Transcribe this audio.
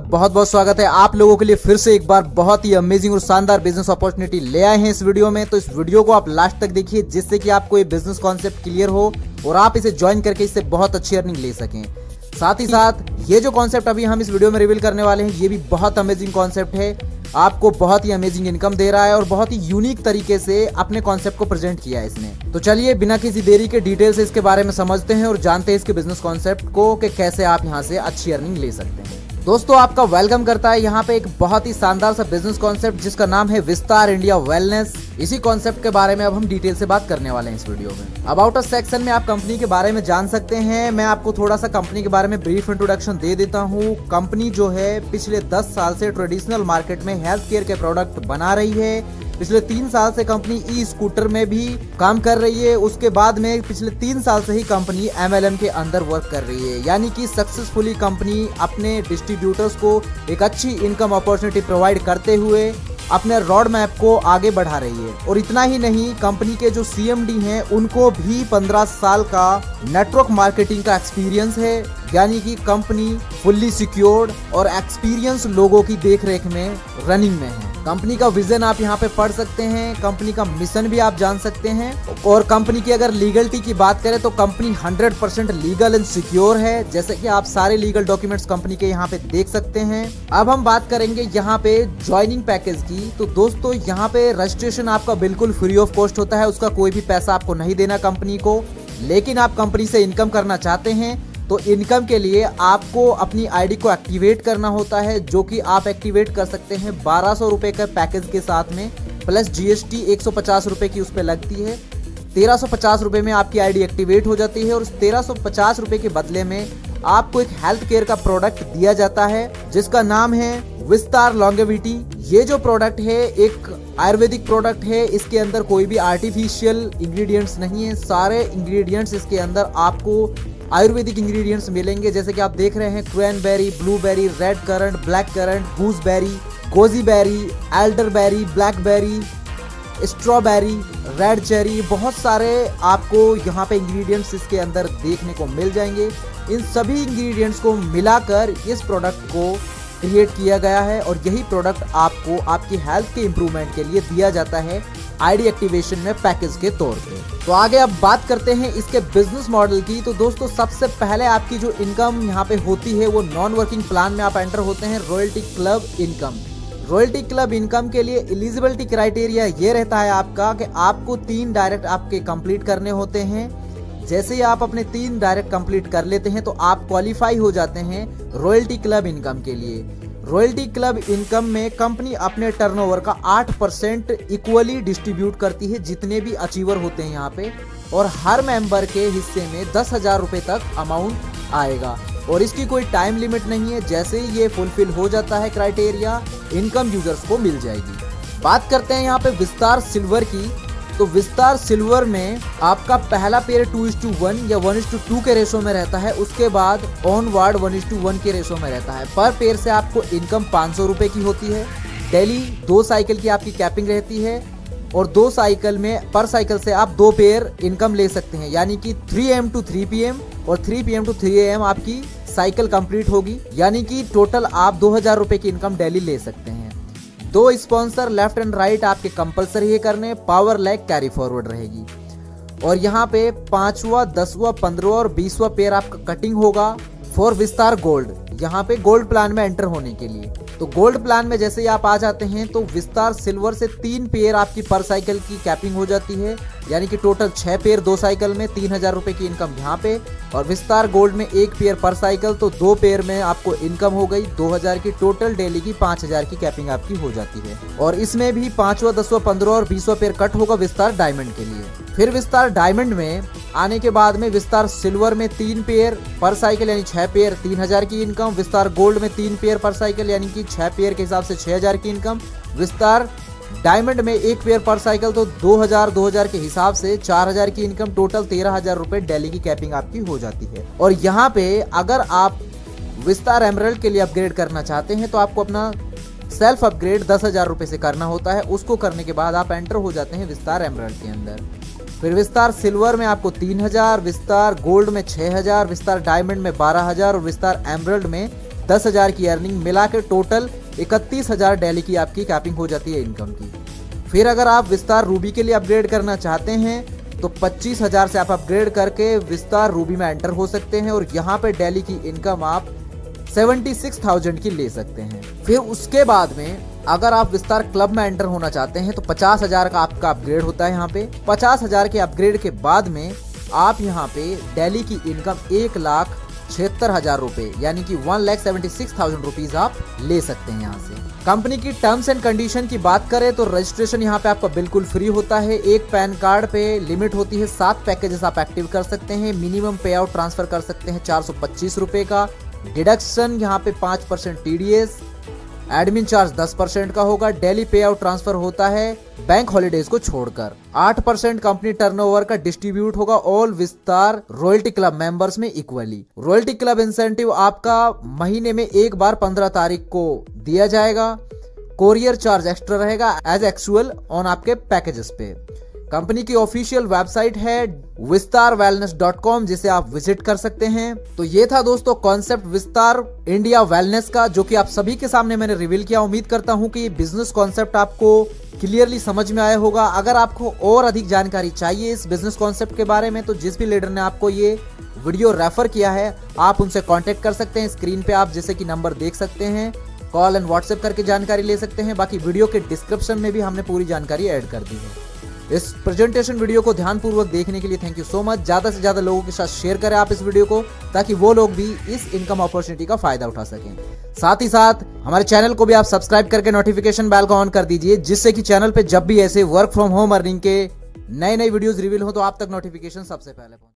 बहुत बहुत स्वागत है आप लोगों के लिए फिर से एक बार बहुत ही अमेजिंग और शानदार बिजनेस अपॉर्चुनिटी ले आए हैं इस वीडियो में। तो इस वीडियो को आप लास्ट तक देखिए जिससे कि आपको ये बिजनेस कॉन्सेप्ट क्लियर हो और आप इसे ज्वाइन करके इससे बहुत अच्छी अर्निंग ले सकें। साथ ही साथ ये जो कॉन्सेप्ट अभी हम इस वीडियो में रिवील करने वाले हैं ये भी बहुत अमेजिंग कॉन्सेप्ट है, आपको बहुत ही अमेजिंग इनकम दे रहा है और बहुत ही यूनिक तरीके से अपने कॉन्सेप्ट को प्रेजेंट किया है इसने। तो चलिए बिना किसी देरी के डिटेल से इसके बारे में समझते हैं और जानते हैं इसके बिजनेस कॉन्सेप्ट को कि कैसे आप यहाँ से अच्छी अर्निंग ले सकते हैं। दोस्तों आपका वेलकम करता है यहाँ पे एक बहुत ही शानदार सा बिजनेस कॉन्सेप्ट जिसका नाम है विस्तार इंडिया वेलनेस। इसी कॉन्सेप्ट के बारे में अब हम डिटेल से बात करने वाले हैं इस वीडियो में। अबाउट अस सेक्शन में आप कंपनी के बारे में जान सकते हैं। मैं आपको थोड़ा सा कंपनी के बारे में ब्रीफ इंट्रोडक्शन दे देता हूँ। कंपनी जो है पिछले 10 साल से ट्रेडिशनल मार्केट में हेल्थ केयर के प्रोडक्ट बना रही है। पिछले 3 साल से कंपनी ई स्कूटर में भी काम कर रही है। उसके बाद में पिछले 3 साल से ही कंपनी MLM के अंदर वर्क कर रही है, यानी कि सक्सेसफुली कंपनी अपने डिस्ट्रीब्यूटर्स को एक अच्छी इनकम अपॉर्चुनिटी प्रोवाइड करते हुए अपने रोड मैप को आगे बढ़ा रही है। और इतना ही नहीं, कंपनी के जो CMD हैं उनको भी 15 साल का नेटवर्क मार्केटिंग का एक्सपीरियंस है, यानी कि कंपनी फुल्ली सिक्योर्ड और एक्सपीरियंस लोगों की देखरेख में रनिंग में है। कंपनी का विजन आप यहाँ पे पढ़ सकते हैं, कंपनी का मिशन भी आप जान सकते हैं। और कंपनी की अगर लीगलिटी की बात करें तो कंपनी 100% लीगल एंड सिक्योर है, जैसे कि आप सारे लीगल डॉक्यूमेंट्स कंपनी के यहाँ पे देख सकते हैं। अब हम बात करेंगे यहाँ पे ज्वाइनिंग पैकेज की। तो दोस्तों यहाँ पे रजिस्ट्रेशन आपका बिल्कुल फ्री ऑफ कॉस्ट होता है, उसका कोई भी पैसा आपको नहीं देना कंपनी को। लेकिन आप कंपनी से इनकम करना चाहते हैं तो इनकम के लिए आपको अपनी आईडी को एक्टिवेट करना होता है, जो कि आप एक्टिवेट कर सकते हैं 1200 रुपए के पैकेज के साथ में, प्लस GST 150 रुपए की उस पर लगती है। 1350 रुपए में आपकी आईडी एक्टिवेट हो जाती है और उस 1350 रुपए के बदले में आपको एक हेल्थ केयर का प्रोडक्ट दिया जाता है जिसका नाम है विस्तार लॉन्गेविटी। ये जो प्रोडक्ट है एक आयुर्वेदिक प्रोडक्ट है, इसके अंदर कोई भी आर्टिफिशियल इंग्रेडिएंट्स नहीं है। सारे इंग्रेडिएंट्स इसके अंदर आपको आयुर्वेदिक इंग्रेडिएंट्स मिलेंगे, जैसे कि आप देख रहे हैं cranberry, blueberry, red currant, black currant, gooseberry, goji berry, elderberry, blackberry, strawberry, red cherry, बहुत सारे आपको यहाँ पे इंग्रेडिएंट्स इसके अंदर देखने को मिल जाएंगे। इन सभी इंग्रेडिएंट्स को मिलाकर इस प्रोडक्ट को क्रिएट किया गया है और यही प्रोडक्ट आपको आपकी हेल्थ के इम्प्रूवमेंट के लिए दिया जाता है आईडी एक्टिवेशन में पैकेज के तौर पे। तो आगे अब बात करते हैं इसके बिजनेस मॉडल की। तो दोस्तों सबसे पहले आपकी जो इनकम यहाँ पे होती है वो नॉन वर्किंग प्लान में आप एंटर होते हैं royalty club income. Royalty club income के लिए एलिजिबिलिटी क्राइटेरिया ये रहता है आपका कि आपको 3 डायरेक्ट आपके कंप्लीट करने होते हैं। जैसे ही आप अपने 3 डायरेक्ट कंप्लीट कर लेते हैं तो आप क्वालिफाई हो जाते हैं रॉयल्टी क्लब इनकम के लिए। रॉयल्टी क्लब इनकम में कंपनी अपने टर्नओवर का 8% इक्वली डिस्ट्रीब्यूट करती है जितने भी अचीवर होते हैं यहाँ पे, और हर मेंबर के हिस्से में 10,000 रुपए तक अमाउंट आएगा और इसकी कोई टाइम लिमिट नहीं है। जैसे ही ये फुलफिल हो जाता है क्राइटेरिया, इनकम यूजर्स को मिल जाएगी। बात करते हैं यहाँ पे विस्तार सिल्वर की। तो विस्तार सिल्वर में आपका पहला पेयर 2:1 या 1:2 के रेशो में रहता है, उसके बाद ऑनवर्ड 1:1 के रेशो में रहता है। पर पेयर से आपको इनकम 500 रुपए की होती है। डेली 2 साइकिल की आपकी कैपिंग रहती है और 2 साइकिल में पर साइकिल से आप 2 पेयर इनकम ले सकते हैं, यानी कि 3 AM to 3 PM और 3 PM to 3 AM आपकी साइकिल कंप्लीट होगी, यानी कि टोटल आप 2000 रुपए की इनकम डेली ले सकते हैं। 2 स्पॉन्सर लेफ्ट एंड राइट आपके कंपलसरी है करने, पावर लैग कैरी फॉरवर्ड रहेगी। और यहाँ पे 5वां, 10वां, 15वां और 20वां पेयर आपका कटिंग होगा फॉर विस्तार गोल्ड, यहाँ पे गोल्ड प्लान में एंटर होने के लिए। तो गोल्ड प्लान में जैसे ही आप आ जाते हैं तो विस्तार सिल्वर से 3 पेयर आपकी पर साइकिल की कैपिंग हो जाती है, यानी कि टोटल 6 पेयर 2 साइकिल में 3000 रुपए की इनकम यहाँ पे। और विस्तार गोल्ड में 1 पेयर पर साइकिल, तो 2 पेयर में आपको इनकम हो गई 2000 की, टोटल डेली की 5000 की कैपिंग आपकी हो जाती है। और इसमें भी 5वां, 10वां, 15वां और 20वां पेयर कट होगा विस्तार डायमंड के लिए। फिर विस्तार डायमंड में आने के बाद में विस्तार सिल्वर में 3 पेयर पर साइकिल यानी 6 पेयर 3000 की इनकम। विस्तार गोल्ड में 3 पेयर पर साइकिल यानी कि 6 पेयर के हिसाब से 6000 की इनकम। विस्तार डायमंड में 1 पेयर पर साइकिल, तो 2000 के हिसाब से 4000 की इनकम, टोटल 13,000 रुपए डेली की कैपिंग आपकी हो जाती है। और यहाँ पे अगर आप विस्तार एमरल्ड के लिए अपग्रेड करना चाहते हैं तो आपको अपना सेल्फ अपग्रेड 10,000 रुपए से करना होता है। उसको करने के बाद आप एंटर हो जाते हैं विस्तार एमरल्ड के अंदर। फिर विस्तार सिल्वर में आपको 3000, विस्तार गोल्ड में 6000, विस्तार डायमंड में 12000 और विस्तार एमरल्ड में 10,000 की अर्निंग मिला के टोटल 31,000 डेली की आपकी कैपिंग हो जाती है इनकम की। फिर अगर आप विस्तार रूबी के लिए अपग्रेड करना चाहते हैं तो 25,000 से आप अपग्रेड करके विस्तार रूबी में एंटर हो सकते हैं और यहाँ पे डेली की इनकम आप 76,000 की ले सकते हैं। फिर उसके बाद में अगर आप विस्तार क्लब में एंटर होना चाहते हैं तो 50,000 का आपका अपग्रेड होता है। यहाँ पे 50,000 के अपग्रेड के बाद में आप यहाँ पे डेली की इनकम 1,76,000 रुपए यानी कि 1,76,000 रुपीज आप ले सकते हैं यहाँ से। कंपनी की टर्म्स एंड कंडीशन की बात करें तो रजिस्ट्रेशन यहाँ पे आपका बिल्कुल फ्री होता है। एक पैन कार्ड पे लिमिट होती है 7 पैकेजेस आप एक्टिव कर सकते हैं। मिनिमम पे आउट ट्रांसफर कर सकते हैं 425 रुपए का। डिडक्शन यहाँ पे 5% TDS, एडमिन चार्ज 10% का होगा। डेली पे आउट ट्रांसफर होता है बैंक हॉलीडेज को छोड़कर। 8% कंपनी टर्नओवर का डिस्ट्रीब्यूट होगा ऑल विस्तार रॉयल्टी क्लब मेंबर्स में इक्वली। रॉयल्टी क्लब इंसेंटिव आपका महीने में एक बार 15 तारीख को दिया जाएगा। कोरियर चार्ज एक्स्ट्रा रहेगा एज एक्चुअल ऑन आपके पैकेजेस पे। कंपनी की ऑफिशियल वेबसाइट है vistarwellness.com जिसे आप विजिट कर सकते हैं। तो ये था दोस्तों कॉन्सेप्ट विस्तार इंडिया वेलनेस का, जो कि आप सभी के सामने मैंने रिवील किया। उम्मीद करता हूं कि ये बिजनेस कॉन्सेप्ट आपको क्लियरली समझ में आया होगा। अगर आपको और अधिक जानकारी चाहिए इस बिजनेस कॉन्सेप्ट के बारे में तो जिस भी लीडर ने आपको ये वीडियो रेफर किया है आप उनसे कॉन्टेक्ट कर सकते हैं। स्क्रीन पे आप जैसे कि नंबर देख सकते हैं, कॉल एंड व्हाट्सएप करके जानकारी ले सकते हैं। बाकी वीडियो के डिस्क्रिप्शन में भी हमने पूरी जानकारी ऐड कर दी है। इस प्रेजेंटेशन वीडियो को ध्यानपूर्वक देखने के लिए थैंक यू सो मच। ज्यादा से ज्यादा लोगों के साथ शेयर करें आप इस वीडियो को ताकि वो लोग भी इस इनकम अपॉर्चुनिटी का फायदा उठा सकें। साथ ही साथ हमारे चैनल को भी आप सब्सक्राइब करके नोटिफिकेशन बेल को ऑन कर दीजिए, जिससे कि चैनल पे जब भी ऐसे वर्क फ्रॉम होम अर्निंग के नए वीडियोस रिवील हो तो आप तक नोटिफिकेशन सबसे पहले पहुंचे।